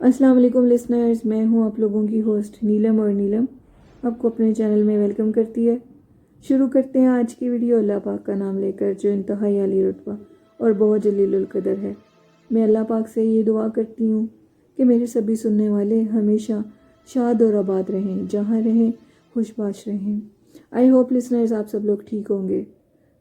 अस्सलाम वालेकुम लिसनर्स, मैं हूं आप लोगों की होस्ट नीलम और नीलम आपको अपने चैनल में वेलकम करती है। शुरू करते हैं आज की वीडियो अल्लाह पाक का नाम लेकर, जो इंतहाई अली रुतबा और बहुत जलीलुल कदर है। मैं अल्लाह पाक से ये दुआ करती हूँ कि मेरे सभी सुनने वाले हमेशा शाद और आबाद रहें, जहाँ रहें खुशबाश रहें। आई होप लिसनर्स आप सब लोग ठीक होंगे।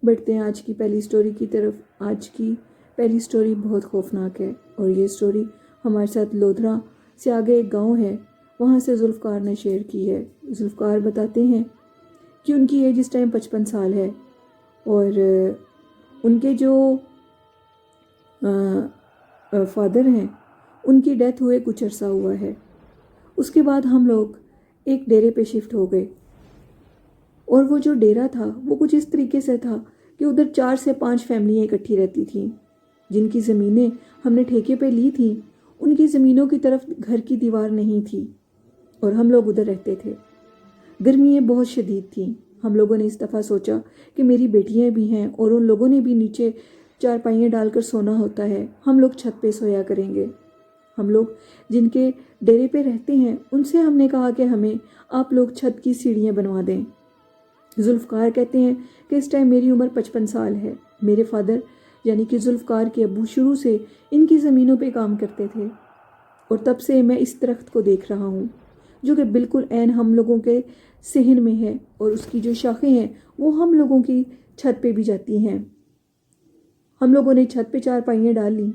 बढ़ते हैं आज की पहली स्टोरी की तरफ। आज की पहली स्टोरी बहुत खौफनाक है और ये स्टोरी हमारे साथ लोधरा से आगे एक गांव है, वहाँ से जुल्फ़कार ने शेयर की है। जुल्फ़कार बताते हैं कि उनकी एज इस टाइम 55 साल है और उनके जो फादर हैं उनकी डेथ हुए कुछ अरसा हुआ है। उसके बाद हम लोग एक डेरे पे शिफ्ट हो गए और वो जो डेरा था वो कुछ इस तरीके से था कि उधर 4 से 5 फैमिलियाँ इकट्ठी रहती थीं। जिनकी ज़मीनें हमने ठेके पे ली थी उनकी ज़मीनों की तरफ घर की दीवार नहीं थी और हम लोग उधर रहते थे। गर्मियाँ बहुत शदीद थीं। हम लोगों ने इस दफ़ा सोचा कि मेरी बेटियां भी हैं और उन लोगों ने भी नीचे चारपाइयाँ डालकर सोना होता है, हम लोग छत पे सोया करेंगे। हम लोग जिनके डेरे पे रहते हैं उनसे हमने कहा कि हमें आप लोग छत की सीढ़ियाँ बनवा दें। जुल्फ़कार कहते हैं कि इस टाइम मेरी उम्र 55 साल है। मेरे फादर यानी कि जुल्फ़कार के अब्बू शुरू से इनकी ज़मीनों पे काम करते थे और तब से मैं इस दरख्त को देख रहा हूँ जो कि बिल्कुल ऐन हम लोगों के सहन में है और उसकी जो शाखें हैं वो हम लोगों की छत पे भी जाती हैं। हम लोगों ने छत पे चारपाइयाँ डाल ली।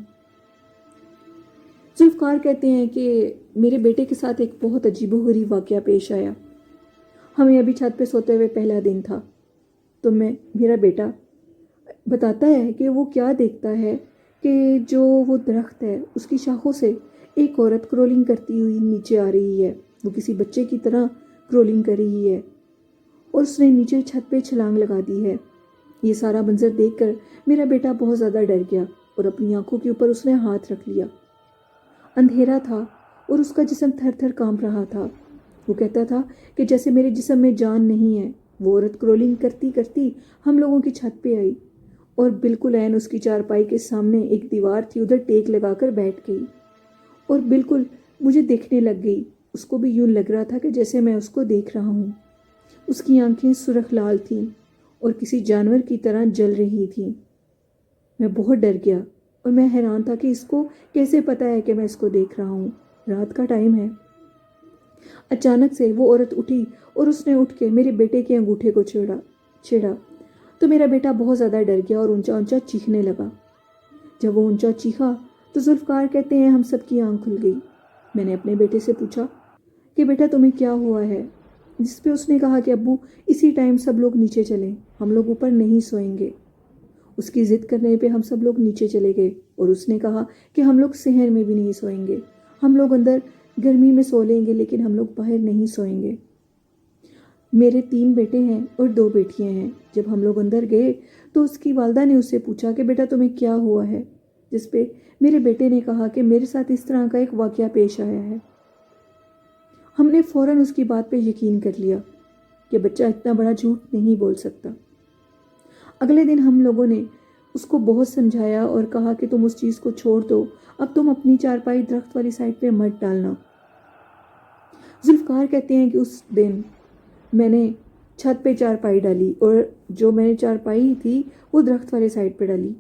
जुल्फ़कार कहते हैं कि मेरे बेटे के साथ एक बहुत अजीबोगरीब वाक़या पेश आया। हमें अभी छत पे सोते हुए पहला दिन था तो मेरा बेटा बताता है कि वो क्या देखता है कि जो वो दरख्त है उसकी शाखों से एक औरत क्रोलिंग करती हुई नीचे आ रही है। वो किसी बच्चे की तरह क्रोलिंग कर रही है और उसने नीचे छत पे छलांग लगा दी है। ये सारा मंजर देखकर मेरा बेटा बहुत ज़्यादा डर गया और अपनी आंखों के ऊपर उसने हाथ रख लिया। अंधेरा था और उसका जिस्म थर थर कांप रहा था। वो कहता था कि जैसे मेरे जिस्म में जान नहीं है। वो औरत क्रोलिंग करती करती हम लोगों की छत पे आई और बिल्कुल ऐन उसकी चारपाई के सामने एक दीवार थी, उधर टेक लगाकर बैठ गई और बिल्कुल मुझे देखने लग गई। उसको भी यूं लग रहा था कि जैसे मैं उसको देख रहा हूँ। उसकी आंखें सुर्ख लाल थीं और किसी जानवर की तरह जल रही थीं। मैं बहुत डर गया और मैं हैरान था कि इसको कैसे पता है कि मैं इसको देख रहा हूँ। रात का टाइम है। अचानक से वो औरत उठी और उसने उठ के मेरे बेटे के अंगूठे को छेड़ा तो मेरा बेटा बहुत ज़्यादा डर गया और ऊंचा ऊंचा चीखने लगा। जब वो ऊंचा चीखा तो जुल्फ़कार कहते हैं हम सब की आंख खुल गई। मैंने अपने बेटे से पूछा कि बेटा तुम्हें क्या हुआ है, जिस पे उसने कहा कि अब्बू इसी टाइम सब लोग नीचे चलें, हम लोग ऊपर नहीं सोएंगे। उसकी ज़िद करने पे हम सब लोग नीचे चले गए और उसने कहा कि हम लोग शहर में भी नहीं सोएंगे, हम लोग अंदर गर्मी में सो लेंगे लेकिन हम लोग बाहर नहीं सोएंगे। मेरे 3 बेटे हैं और 2 बेटियां हैं। जब हम लोग अंदर गए तो उसकी वालदा ने उससे पूछा कि बेटा तुम्हें क्या हुआ है, जिस पे मेरे बेटे ने कहा कि मेरे साथ इस तरह का एक वाक़या पेश आया है। हमने फ़ौरन उसकी बात पे यकीन कर लिया कि बच्चा इतना बड़ा झूठ नहीं बोल सकता। अगले दिन हम लोगों ने उसको बहुत समझाया और कहा कि तुम उस चीज़ को छोड़ दो, अब तुम अपनी चारपाई दरख्त वाली साइड पे मत डालना। जुल्फ़कार कहते हैं कि उस दिन मैंने छत पे चारपाई डाली और जो मैंने चारपाई थी वो दरख्त वाले साइड पे डाली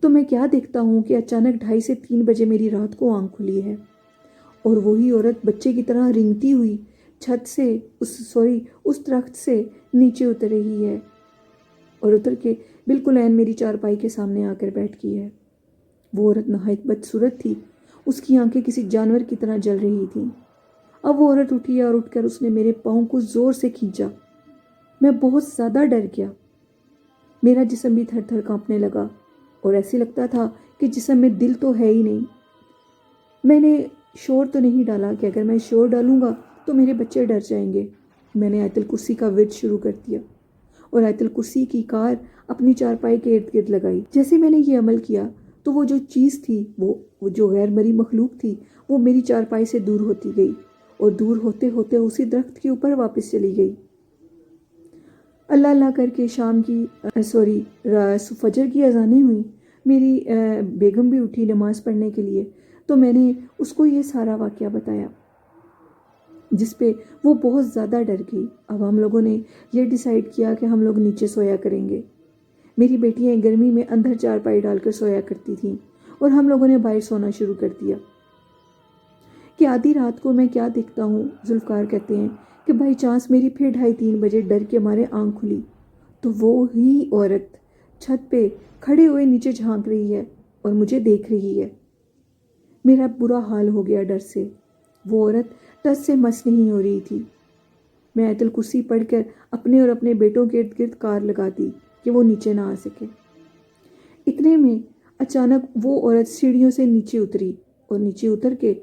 तो मैं क्या देखता हूँ कि अचानक 2:30 से 3 बजे मेरी रात को आंख खुली है और वही औरत बच्चे की तरह रेंगती हुई छत से उस दरख्त से नीचे उतर रही है और उतर के बिल्कुल ऐन मेरी चारपाई के सामने आकर बैठ गई है। वो औरत नहायत बदसूरत थी, उसकी आंखें किसी जानवर की तरह जल रही थीं। अब वो औरत उठी और उठकर उसने मेरे पाँव को ज़ोर से खींचा। मैं बहुत ज़्यादा डर गया। मेरा जिस्म भी थर थर कांपने लगा और ऐसे लगता था कि जिस्म में दिल तो है ही नहीं। मैंने शोर तो नहीं डाला कि अगर मैं शोर डालूंगा तो मेरे बच्चे डर जाएंगे। मैंने आयतुल कुर्सी का विर्द शुरू कर दिया और आयतुल कुर्सी की कार अपनी चारपाई के इर्द गिर्द लगाई। जैसे मैंने ये अमल किया तो वो जो चीज़ थी वो जो गैर मरी मखलूक थी वो मेरी चारपाई से दूर होती गई और दूर होते होते उसी दरख्त के ऊपर वापस चली गई। अल्लाह अल्लाह करके शाम की फजर की अजानें हुई। मेरी बेगम भी उठी नमाज़ पढ़ने के लिए تو میں نے اس کو یہ سارا واقعہ بتایا، جس پہ وہ بہت زیادہ ڈر گئی۔ اب ہم لوگوں نے یہ ڈیسائیڈ کیا کہ ہم لوگ نیچے سویا کریں گے۔ میری بیٹیاں گرمی میں اندر چارپائی ڈال کر سویا کرتی تھیں اور ہم لوگوں نے باہر سونا شروع کر دیا۔ کہ آدھی رات کو میں کیا دیکھتا ہوں، ذوالفقار کہتے ہیں کہ بائی چانس میری پھر 2:30-3 بجے ڈر کے مارے آنکھ کھلی تو وہ ہی عورت چھت پہ کھڑے ہوئے نیچے جھانک رہی ہے اور مجھے دیکھ رہی ہے۔ میرا برا حال ہو گیا ڈر سے۔ وہ عورت ٹس سے مس نہیں ہو رہی تھی۔ میں آیت الکرسی پڑھ کر اپنے اور اپنے بیٹوں کے ارد گرد کار لگاتی کہ وہ نیچے نہ آ سکے۔ اتنے میں اچانک وہ عورت سیڑھیوں سے نیچے اتری اور نیچے اتر کے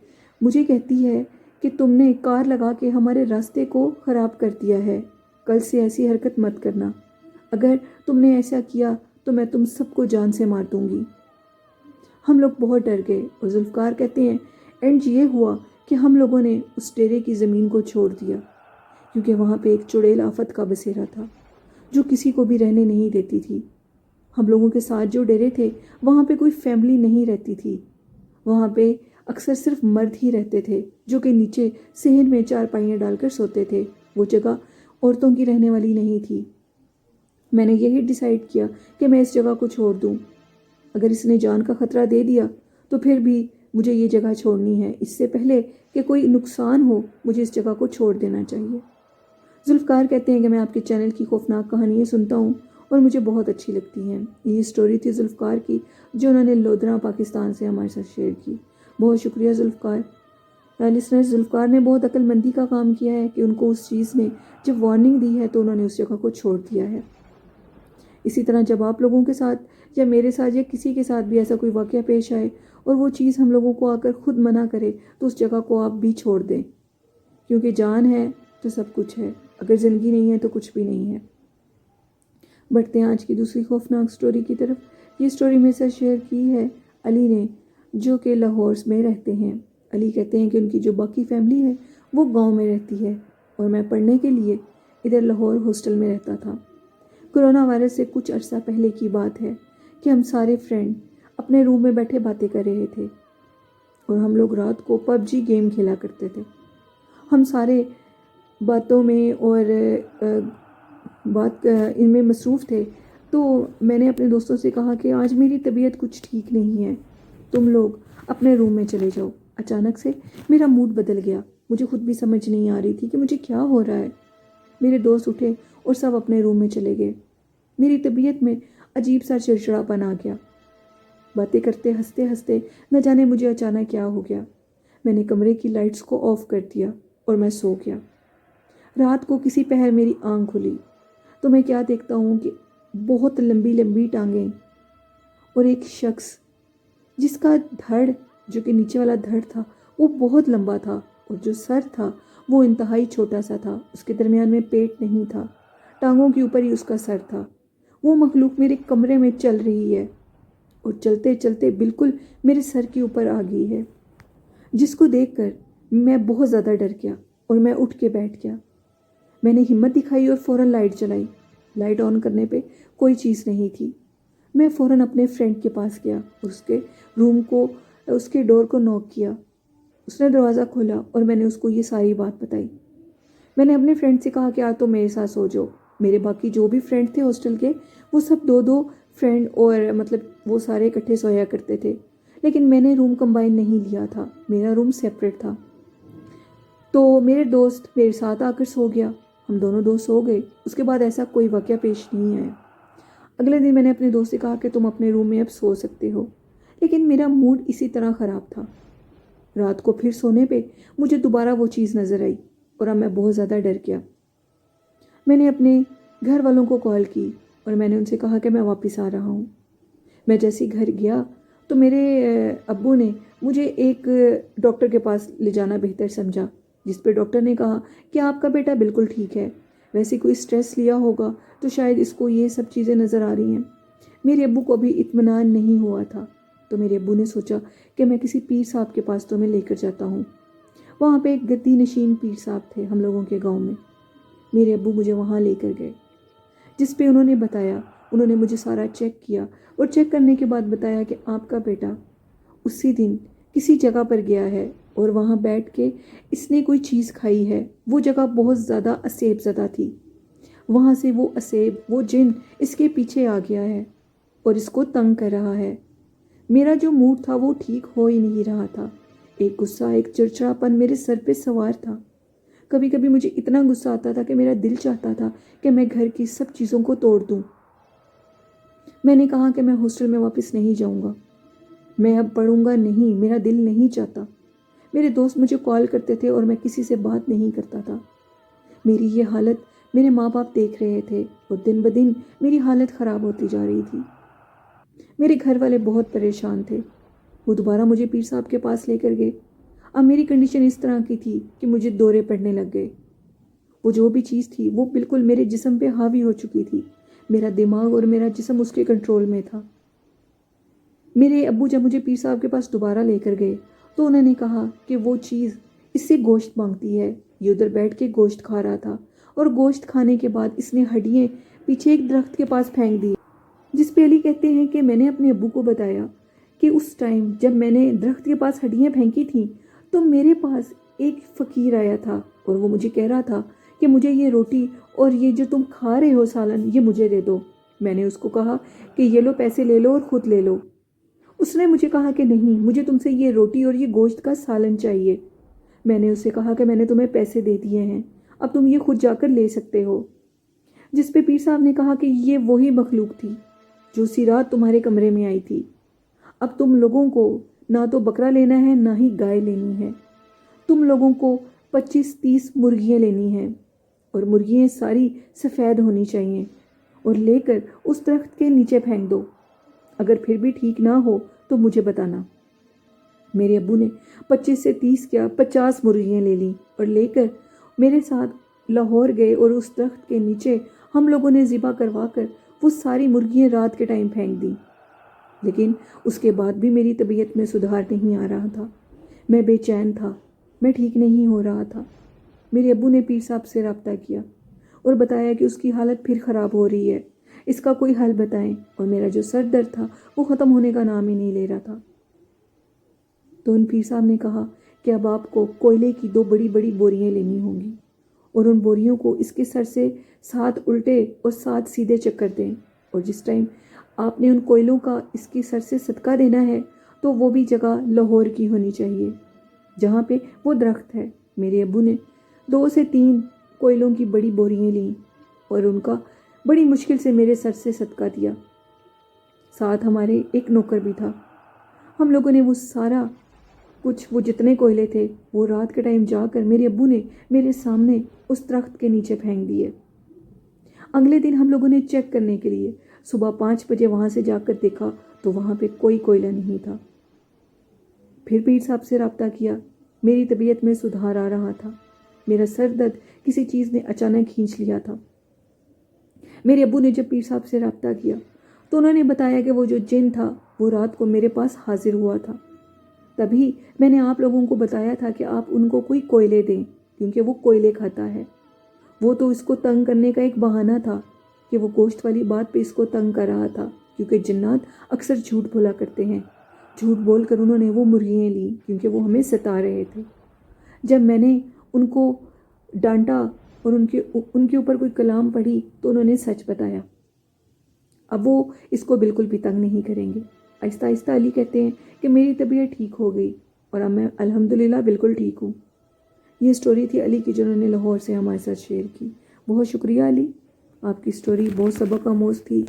مجھے کہتی ہے کہ تم نے کار لگا کے ہمارے راستے کو خراب کر دیا ہے، کل سے ایسی حرکت مت کرنا، اگر تم نے ایسا کیا تو میں تم سب کو جان سے مار دوں گی۔ ہم لوگ بہت ڈر گئے اور ذوالفقار کہتے ہیں اینڈ یہ ہوا کہ ہم لوگوں نے اس ڈیرے کی زمین کو چھوڑ دیا، کیونکہ وہاں پہ ایک چڑیل آفت کا بسیرا تھا جو کسی کو بھی رہنے نہیں دیتی تھی۔ ہم لوگوں کے ساتھ جو ڈیرے تھے وہاں پہ کوئی فیملی نہیں رہتی تھی، وہاں پہ اکثر صرف مرد ہی رہتے تھے جو کہ نیچے صحن میں چارپائیاں ڈال کر سوتے تھے۔ وہ جگہ عورتوں کی رہنے والی نہیں تھی۔ میں نے یہی ڈیسائیڈ کیا کہ میں اس جگہ کو چھوڑ دوں۔ اگر اس نے جان کا خطرہ دے دیا تو پھر بھی مجھے یہ جگہ چھوڑنی ہے، اس سے پہلے کہ کوئی نقصان ہو مجھے اس جگہ کو چھوڑ دینا چاہیے۔ ذوالفقار کہتے ہیں کہ میں آپ کے چینل کی خوفناک کہانیاں سنتا ہوں اور مجھے بہت اچھی لگتی ہیں۔ یہ اسٹوری تھی ذوالفقار کی جو انہوں نے لودھرا پاکستان سے ہمارے ساتھ شیئر کی۔ بہت شکریہ ذوالفقار۔ لسنرز، ذوالفقار نے بہت عقل مندی کا کام کیا ہے کہ ان کو اس چیز نے جب وارننگ دی ہے تو انہوں نے اس جگہ کو چھوڑ دیا ہے۔ اسی طرح جب آپ لوگوں کے ساتھ یا میرے ساتھ یا کسی کے ساتھ بھی ایسا کوئی واقعہ پیش آئے اور وہ چیز ہم لوگوں کو آ کر خود منع کرے تو اس جگہ کو آپ بھی چھوڑ دیں، کیونکہ جان ہے تو سب کچھ ہے، اگر زندگی نہیں ہے تو کچھ بھی نہیں ہے۔ بڑھتے ہیں آج کی دوسری خوفناک سٹوری کی طرف۔ یہ سٹوری میرے ساتھ شیئر کی ہے علی نے، جو کہ لاہور میں رہتے ہیں۔ علی کہتے ہیں کہ ان کی جو باقی فیملی ہے وہ گاؤں میں رہتی ہے اور میں پڑھنے کے لیے ادھر لاہور ہاسٹل میں رہتا تھا۔ کرونا وائرس سے کچھ عرصہ پہلے کی بات ہے کہ ہم سارے فرینڈ اپنے روم میں بیٹھے باتیں کر رہے تھے اور ہم لوگ رات کو PUBG گیم کھیلا کرتے تھے۔ ہم سارے باتوں میں اور ان میں مصروف تھے، تو میں نے اپنے دوستوں سے کہا کہ آج میری طبیعت کچھ ٹھیک نہیں ہے، تم لوگ اپنے روم میں چلے جاؤ۔ اچانک سے میرا موڈ بدل گیا، مجھے خود بھی سمجھ نہیں آ رہی تھی کہ مجھے کیا ہو رہا ہے۔ میرے دوست اٹھے اور سب اپنے روم میں چلے گئے۔ میری طبیعت میں عجیب سا چڑچڑاپن آ گیا۔ باتیں کرتے ہنستے ہنستے نہ جانے مجھے اچانک کیا ہو گیا، میں نے کمرے کی لائٹس کو آف کر دیا اور میں سو گیا۔ رات کو کسی پہر میری آنکھ کھلی تو میں کیا دیکھتا ہوں کہ بہت لمبی لمبی ٹانگیں اور ایک شخص جس کا دھڑ، جو کہ نیچے والا دھڑ تھا، وہ بہت لمبا تھا اور جو سر تھا وہ انتہائی چھوٹا سا تھا، اس کے درمیان میں پیٹ نہیں تھا، ٹانگوں کے اوپر ہی اس کا سر تھا۔ وہ مخلوق میرے کمرے میں چل رہی ہے اور چلتے چلتے بالکل میرے سر کے اوپر آ گئی ہے، جس کو دیکھ کر میں بہت زیادہ ڈر گیا اور میں اٹھ کے بیٹھ گیا۔ میں نے ہمت دکھائی اور فوراً لائٹ جلائی۔ لائٹ آن کرنے پہ کوئی چیز نہیں تھی۔ میں فوراً اپنے فرینڈ کے پاس گیا اور اس کے روم کو، اس کے ڈور کو نوک کیا۔ اس نے دروازہ کھولا اور میں نے اس کو یہ ساری بات بتائی۔ میں نے اپنے فرینڈ سے کہا کہ آج تو میرے ساتھ سو جاؤ۔ میرے باقی جو بھی فرینڈ تھے ہاسٹل کے، وہ سب 2-2 فرینڈ اور مطلب وہ سارے اکٹھے سویا کرتے تھے، لیکن میں نے روم کمبائن نہیں لیا تھا، میرا روم سیپریٹ تھا۔ تو میرے دوست میرے ساتھ آ کر سو گیا، ہم دونوں دوست سو گئے۔ اس کے بعد ایسا کوئی واقعہ پیش نہیں آیا۔ اگلے دن میں نے اپنے دوست سے کہا کہ تم اپنے روم میں اب سو سکتے ہو، لیکن میرا موڈ اسی طرح خراب تھا۔ رات کو پھر سونے پہ مجھے دوبارہ وہ چیز نظر آئی اور اب میں بہت زیادہ ڈر گیا۔ میں نے اپنے گھر والوں کو کال کی اور میں نے ان سے کہا کہ میں واپس آ رہا ہوں۔ میں جیسے گھر گیا تو میرے ابو نے مجھے ایک ڈاکٹر کے پاس لے جانا بہتر سمجھا، جس پہ ڈاکٹر نے کہا کہ آپ کا بیٹا بالکل ٹھیک ہے، ویسے کوئی سٹریس لیا ہوگا تو شاید اس کو یہ سب چیزیں نظر آ رہی ہیں۔ میرے ابو کو بھی اطمینان نہیں ہوا تھا، تو میرے ابو نے سوچا کہ میں کسی پیر صاحب کے پاس تو میں لے کر جاتا ہوں۔ وہاں پہ ایک گدی نشین پیر صاحب تھے ہم لوگوں کے گاؤں میں۔ میرے ابو مجھے وہاں لے کر گئے، جس پہ انہوں نے بتایا، انہوں نے مجھے سارا چیک کیا اور چیک کرنے کے بعد بتایا کہ آپ کا بیٹا اسی دن किसी जगह पर गया है और वहाँ बैठ के इसने कोई चीज़ खाई है। वो जगह बहुत ज़्यादा असेब ज़दा थी। वहाँ से वो असेब, वो जिन इसके पीछे आ गया है और इसको तंग कर रहा है। मेरा जो मूड था वो ठीक हो ही नहीं रहा था। एक गुस्सा, एक चिड़चिड़ापन मेरे सर पे सवार था। कभी कभी मुझे इतना गुस्सा आता था कि मेरा दिल चाहता था कि मैं घर की सब चीज़ों को तोड़ दूँ। मैंने कहा कि मैं हॉस्टल में वापस नहीं जाऊँगा, मैं अब पढ़ूँगा नहीं, मेरा दिल नहीं चाहता। मेरे दोस्त मुझे कॉल करते थे और मैं किसी से बात नहीं करता था। मेरी ये हालत मेरे माँ बाप देख रहे थे और दिन ब दिन मेरी हालत ख़राब होती जा रही थी। मेरे घर वाले बहुत परेशान थे। वो दोबारा मुझे पीर साहब के पास लेकर गए। अब मेरी कंडीशन इस तरह की थी कि मुझे दौरे पड़ने लग गए। वो जो भी चीज़ थी वो बिल्कुल मेरे जिस्म पे हावी हो चुकी थी। मेरा दिमाग और मेरा जिस्म उसके कंट्रोल में था। मेरे अब्बू जब मुझे पीर साहब के पास दोबारा लेकर गए तो उन्होंने कहा कि वो चीज़ इससे गोश्त मांगती है। ये उधर बैठ के गोश्त खा रहा था और गोश्त खाने के बाद इसने हड्डियाँ पीछे एक दरख्त के पास फेंक दी। जिस पे अली कहते हैं कि मैंने अपने अब्बू को बताया कि उस टाइम जब मैंने दरख्त के पास हड्डियाँ फेंकी थीं तो मेरे पास एक फ़कीर आया था और वो मुझे कह रहा था कि मुझे ये रोटी और ये जो तुम खा रहे हो सालन, ये मुझे दे दो। मैंने उसको कहा कि ये लो, पैसे ले लो और ख़ुद ले लो। उसने मुझे कहा कि नहीं, मुझे तुमसे ये रोटी और ये गोश्त का सालन चाहिए। मैंने उससे कहा कि मैंने तुम्हें पैसे दे दिए हैं, अब तुम ये खुद जाकर ले सकते हो। जिस पे पीर साहब ने कहा कि ये वही मखलूक थी जो उसी रात तुम्हारे कमरे में आई थी। अब तुम लोगों को ना तो बकरा लेना है ना ही गाय लेनी है। तुम लोगों को 25-30 मुर्गियाँ लेनी हैं और मुर्गियाँ सारी सफ़ेद होनी चाहिए और लेकर उस दरख्त के नीचे फेंक दो। अगर फिर भी ठीक ना हो तो मुझे बताना। मेरे अब्बू ने 25 से 30 क्या 50 मुर्गियाँ ले ली और लेकर मेरे साथ लाहौर गए और उस दरख्त के नीचे हम लोगों ने ज़िबा करवा कर वो सारी मुर्गियाँ रात के टाइम फेंक दी। लेकिन उसके बाद भी मेरी तबीयत में सुधार नहीं आ रहा था। मैं बेचैन था, मैं ठीक नहीं हो रहा था। मेरे अब्बू ने पीर साहब से रब्ता किया और बताया कि उसकी हालत फिर ख़राब हो रही है, इसका कोई हल बताएं। और मेरा जो सर दर्द था वो ख़त्म होने का नाम ही नहीं ले रहा था। तो उन पीर साहब ने कहा कि अब आपको कोयले की 2 बड़ी बड़ी बोरियां लेनी होंगी और उन बोरियों को इसके सर से 7 उल्टे और 7 सीधे चक्कर दें। और जिस टाइम आपने उन कोयलों का इसके सर से सदका देना है तो वो भी जगह लाहौर की होनी चाहिए जहाँ पे वो दरख्त है। मेरे अब्बू ने 2 से 3 कोयलों की बड़ी बोरियां लीं और उनका बड़ी मुश्किल से मेरे सर से सदका दिया। साथ हमारे एक नौकर भी था। हम लोगों ने वो सारा कुछ, वो जितने कोयले थे वो रात के टाइम जाकर मेरे अब्बू ने मेरे सामने उस दरख्त के नीचे फेंक दिए। अगले दिन हम लोगों ने चेक करने के लिए सुबह 5 बजे वहाँ से जाकर देखा तो वहाँ पे कोई कोयला नहीं था। फिर पीर साहब से रब्ता किया। मेरी तबीयत में सुधार आ रहा था। मेरा सर दर्द किसी चीज़ ने अचानक खींच लिया था। मेरे अब्बू ने जब पीर साहब से रब्ता किया तो उन्होंने बताया कि वो जो जिन था वो रात को मेरे पास हाजिर हुआ था। तभी मैंने आप लोगों को बताया था कि आप उनको कोई कोयले दें क्योंकि वो कोयले खाता है। वो तो इसको तंग करने का एक बहाना था कि वो गोश्त वाली बात पे इसको तंग कर रहा था, क्योंकि जिन्नात अक्सर झूठ बोला करते हैं। झूठ बोलकर उन्होंने वो मुर्गियाँ ली क्योंकि वो हमें सता रहे थे। जब मैंने उनको डांटा और उनके ऊपर कोई कलाम पढ़ी तो उन्होंने सच बताया। अब वो इसको बिल्कुल भी तंग नहीं करेंगे। आहिस्ता आहिस्ता अली कहते हैं कि मेरी तबीयत ठीक हो गई और अब मैं अल्हम्दुलिल्लाह बिल्कुल ठीक हूँ। ये स्टोरी थी अली की जो उन्होंने लाहौर से हमारे साथ शेयर की। बहुत शुक्रिया अली, आपकी स्टोरी बहुत सबक आमोज़ थी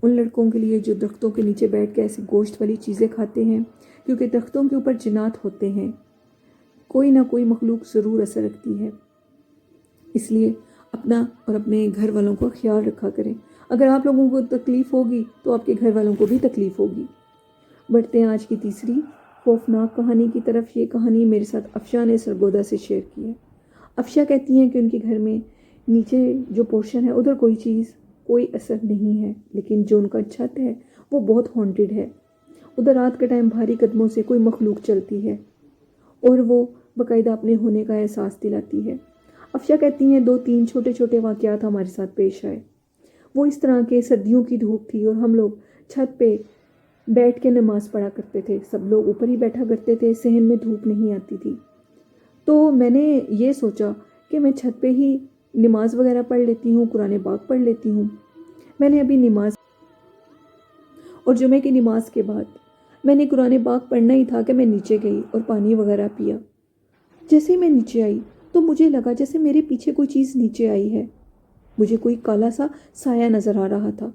उन लड़कों के लिए जो दरख्तों के नीचे बैठ के ऐसी गोश्त वाली चीज़ें खाते हैं, क्योंकि दरख्तों के ऊपर जिन्नात होते हैं, कोई ना कोई मखलूक ज़रूर असर रखती है। इसलिए अपना और अपने घर वालों का ख्याल रखा करें। अगर आप लोगों को तकलीफ़ होगी तो आपके घर वालों को भी तकलीफ़ होगी। बढ़ते हैं आज की तीसरी खौफनाक कहानी की तरफ। ये कहानी मेरे साथ अफशा ने सरगोदा से शेयर की है। अफशा कहती हैं कि उनके घर में नीचे जो पोर्शन है उधर कोई चीज़, कोई असर नहीं है, लेकिन जो उनका छत है वो बहुत हॉन्टेड है। उधर रात के टाइम भारी कदमों से कोई मखलूक चलती है और वो बाकायदा अपने होने का एहसास दिलाती है। अफशा कहती हैं 2-3 छोटे छोटे वाक़यात हमारे साथ पेश आए। वो इस तरह के सर्दियों की धूप थी और हम लोग छत पे بیٹھ کے نماز پڑھا کرتے تھے، سب لوگ اوپر ہی بیٹھا کرتے تھے، صحن میں دھوپ نہیں آتی تھی۔ تو میں نے یہ سوچا کہ میں چھت پہ ہی نماز وغیرہ پڑھ لیتی ہوں، قرآن پاک پڑھ لیتی ہوں۔ میں نے ابھی نماز اور جمعے کی نماز کے بعد میں نے قرآن پاک پڑھنا ہی تھا کہ میں نیچے گئی اور پانی وغیرہ پیا۔ جیسے ہی میں نیچے آئی تو مجھے لگا جیسے میرے پیچھے کوئی چیز نیچے آئی ہے، مجھے کوئی کالا سا سایہ نظر آ رہا تھا۔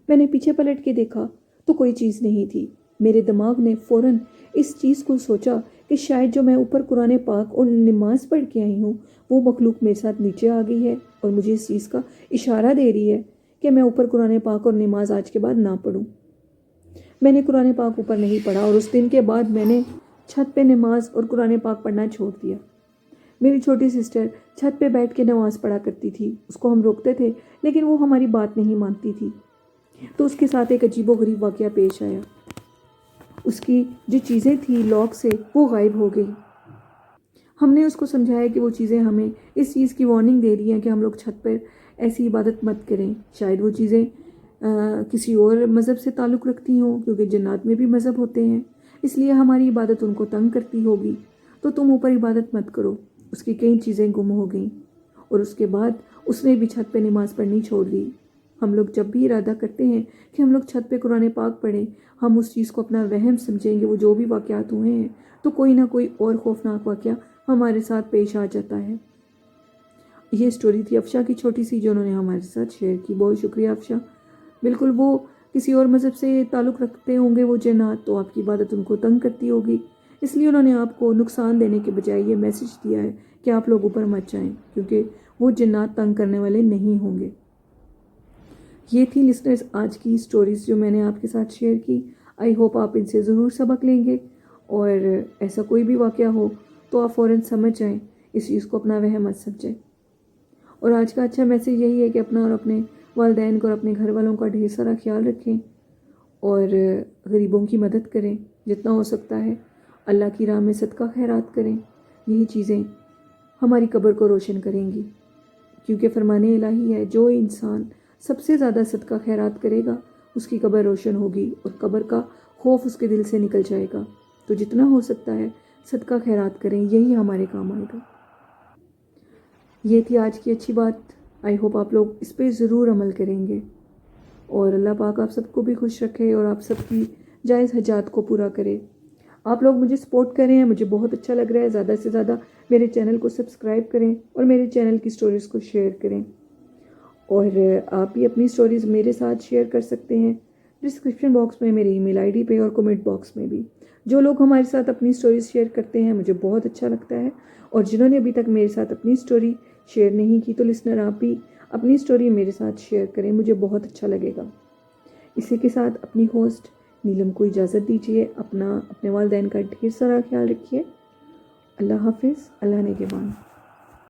میں نے پیچھے پلٹ کے دیکھا تو کوئی چیز نہیں تھی۔ میرے دماغ نے فوراً اس چیز کو سوچا کہ شاید جو میں اوپر قرآن پاک اور نماز پڑھ کے آئی ہوں وہ مخلوق میرے ساتھ نیچے آ گئی ہے اور مجھے اس چیز کا اشارہ دے رہی ہے کہ میں اوپر قرآن پاک اور نماز آج کے بعد نہ پڑھوں۔ میں نے قرآن پاک اوپر نہیں پڑھا اور اس دن کے بعد میں نے چھت پہ نماز اور قرآن پاک پڑھنا چھوڑ دیا۔ میری چھوٹی سسٹر چھت پہ بیٹھ کے نماز پڑھا کرتی تھی، اس کو ہم روکتے تھے لیکن وہ ہماری بات نہیں مانتی تھی، تو اس کے ساتھ ایک عجیب و غریب واقعہ پیش آیا۔ اس کی جو چیزیں تھیں لاک سے وہ غائب ہو گئی۔ ہم نے اس کو سمجھایا کہ وہ چیزیں ہمیں اس چیز کی وارننگ دے رہی ہیں کہ ہم لوگ چھت پر ایسی عبادت مت کریں، شاید وہ چیزیں کسی اور مذہب سے تعلق رکھتی ہوں، کیونکہ جنات میں بھی مذہب ہوتے ہیں، اس لیے ہماری عبادت ان کو تنگ کرتی ہوگی، تو تم اوپر عبادت مت کرو۔ اس کی کئی چیزیں گم ہو گئیں اور اس کے بعد اس نے بھی چھت پہ نماز پڑھنی چھوڑ دی۔ ہم لوگ جب بھی ارادہ کرتے ہیں کہ ہم لوگ چھت پہ قرآن پاک پڑھیں، ہم اس چیز کو اپنا وہم سمجھیں گے، وہ جو بھی واقعات ہوئے ہیں تو کوئی نہ کوئی اور خوفناک واقعہ ہمارے ساتھ پیش آ جاتا ہے۔ یہ سٹوری تھی افشا کی چھوٹی سی جو انہوں نے ہمارے ساتھ شیئر کی۔ بہت شکریہ افشا۔ بالکل وہ کسی اور مذہب سے تعلق رکھتے ہوں گے وہ جنات، تو آپ کی عبادت ان کو تنگ کرتی ہوگی، اس لیے انہوں نے آپ کو نقصان دینے کے بجائے یہ میسج دیا ہے کہ آپ لوگ اوپر مت جائیں، کیونکہ وہ جنات تنگ کرنے والے نہیں ہوں گے۔ یہ تھی لسنرز آج کی سٹوریز جو میں نے آپ کے ساتھ شیئر کی۔ آئی ہوپ آپ ان سے ضرور سبق لیں گے، اور ایسا کوئی بھی واقعہ ہو تو آپ فوراً سمجھ جائیں، اس چیز کو اپنا وہم مت سمجھیں۔ اور آج کا اچھا میسیج یہی ہے کہ اپنا اور اپنے والدین کو اور اپنے گھر والوں کا ڈھیر سارا خیال رکھیں اور غریبوں کی مدد کریں جتنا ہو سکتا ہے، اللہ کی راہ میں صدقہ خیرات کریں۔ یہی چیزیں ہماری قبر کو روشن کریں گی، کیونکہ فرمان الہی ہے جو انسان سب سے زیادہ صدقہ خیرات کرے گا اس کی قبر روشن ہوگی اور قبر کا خوف اس کے دل سے نکل جائے گا۔ تو جتنا ہو سکتا ہے صدقہ خیرات کریں، یہی ہمارے کام آئے گا۔ یہ تھی آج کی اچھی بات۔ آئی ہوپ آپ لوگ اس پہ ضرور عمل کریں گے، اور اللہ پاک آپ سب کو بھی خوش رکھے اور آپ سب کی جائز حاجات کو پورا کرے۔ آپ لوگ مجھے سپورٹ کریں ہیں، مجھے بہت اچھا لگ رہا ہے۔ زیادہ سے زیادہ میرے چینل کو سبسکرائب کریں اور میرے چینل کی سٹوریز کو شیئر کریں، اور آپ بھی اپنی سٹوریز میرے ساتھ شیئر کر سکتے ہیں ڈسکرپشن باکس میں، میری ای میل آئی ڈی پہ، اور کمنٹ باکس میں بھی۔ جو لوگ ہمارے ساتھ اپنی سٹوریز شیئر کرتے ہیں مجھے بہت اچھا لگتا ہے، اور جنہوں نے ابھی تک میرے ساتھ اپنی سٹوری شیئر نہیں کی تو لسنر آپ بھی اپنی سٹوری میرے ساتھ شیئر کریں، مجھے بہت اچھا لگے گا۔ اسی کے ساتھ اپنی ہوسٹ نیلم کو اجازت دیجیے، اپنے والدین کا ڈھیر سارا خیال رکھیے۔ اللہ حافظ، اللہ نگہبان۔